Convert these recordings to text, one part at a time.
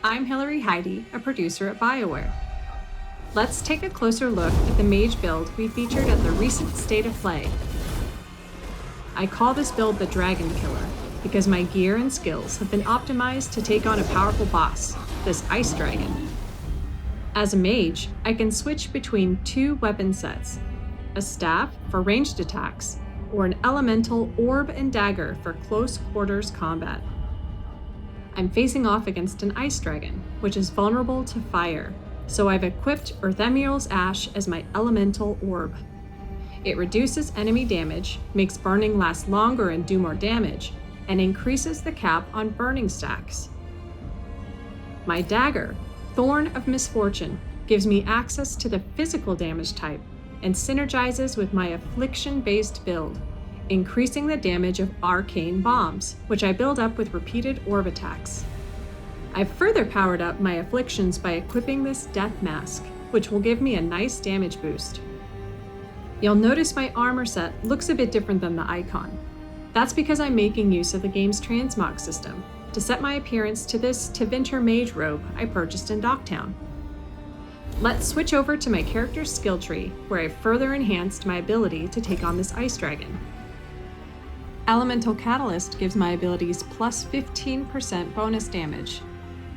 I'm Hillary Heidi, a producer at BioWare. Let's take a closer look at the Mage build we featured at the recent State of Play. I call this build the Dragon Killer because my gear and skills have been optimized to take on a powerful boss, this Ice Dragon. As a mage, I can switch between two weapon sets, a staff for ranged attacks, or an elemental orb and dagger for close quarters combat. I'm facing off against an Ice Dragon, which is vulnerable to fire, so I've equipped Earth Emerald's Ash as my elemental orb. It reduces enemy damage, makes burning last longer and do more damage, and increases the cap on burning stacks. My dagger, Thorn of Misfortune, gives me access to the physical damage type and synergizes with my affliction-based build, increasing the damage of arcane bombs, which I build up with repeated orb attacks. I've further powered up my afflictions by equipping this Death Mask, which will give me a nice damage boost. You'll notice my armor set looks a bit different than the icon. That's because I'm making use of the game's transmog system to set my appearance to this Tevinter Mage robe I purchased in Docktown. Let's switch over to my character's skill tree, where I've further enhanced my ability to take on this Ice Dragon. Elemental Catalyst gives my abilities plus 15% bonus damage.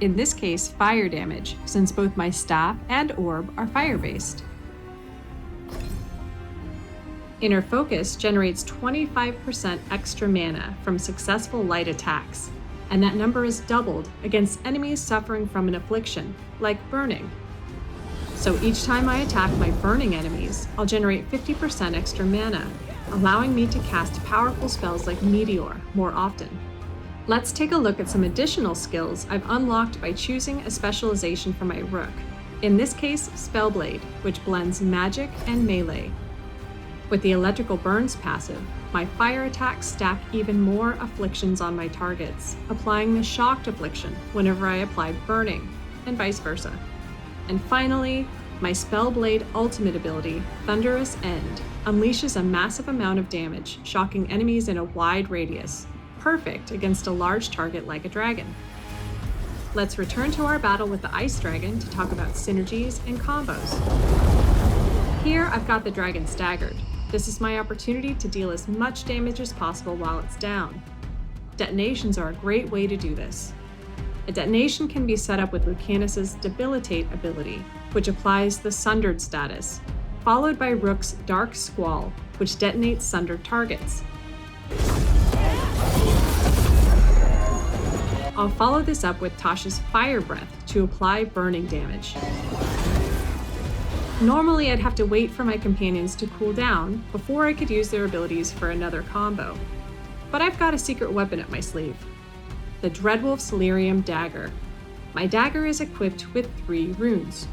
In this case, fire damage, since both my staff and orb are fire-based. Inner Focus generates 25% extra mana from successful light attacks, and that number is doubled against enemies suffering from an affliction, like burning. So each time I attack my burning enemies, I'll generate 50% extra mana, allowing me to cast powerful spells like Meteor more often. Let's take a look at some additional skills I've unlocked by choosing a specialization for my Rook. In this case, Spellblade, which blends magic and melee. With the Electrical Burns passive, my fire attacks stack even more afflictions on my targets, applying the Shocked Affliction whenever I apply burning, and vice versa. And finally, my Spellblade ultimate ability, Thunderous End, unleashes a massive amount of damage, shocking enemies in a wide radius, perfect against a large target like a dragon. Let's return to our battle with the Ice Dragon to talk about synergies and combos. Here I've got the dragon staggered. This is my opportunity to deal as much damage as possible while it's down. Detonations are a great way to do this. A detonation can be set up with Lucanus' Debilitate ability, which applies the Sundered status, followed by Rook's Dark Squall, which detonates sundered targets. I'll follow this up with Tasha's Fire Breath to apply burning damage. Normally, I'd have to wait for my companions to cool down before I could use their abilities for another combo. But I've got a secret weapon up my sleeve, the Dreadwolf's Lyrium Dagger. My dagger is equipped with 3 runes.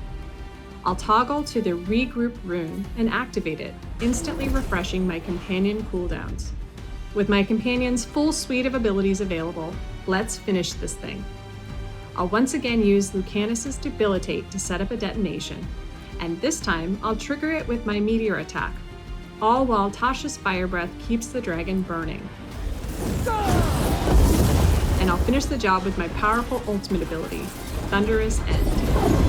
I'll toggle to the Regroup rune and activate it, instantly refreshing my companion cooldowns. With my companion's full suite of abilities available, let's finish this thing. I'll once again use Lucanus' Debilitate to set up a detonation, and this time I'll trigger it with my Meteor attack, all while Tasha's Fire Breath keeps the dragon burning. And I'll finish the job with my powerful ultimate ability, Thunderous End.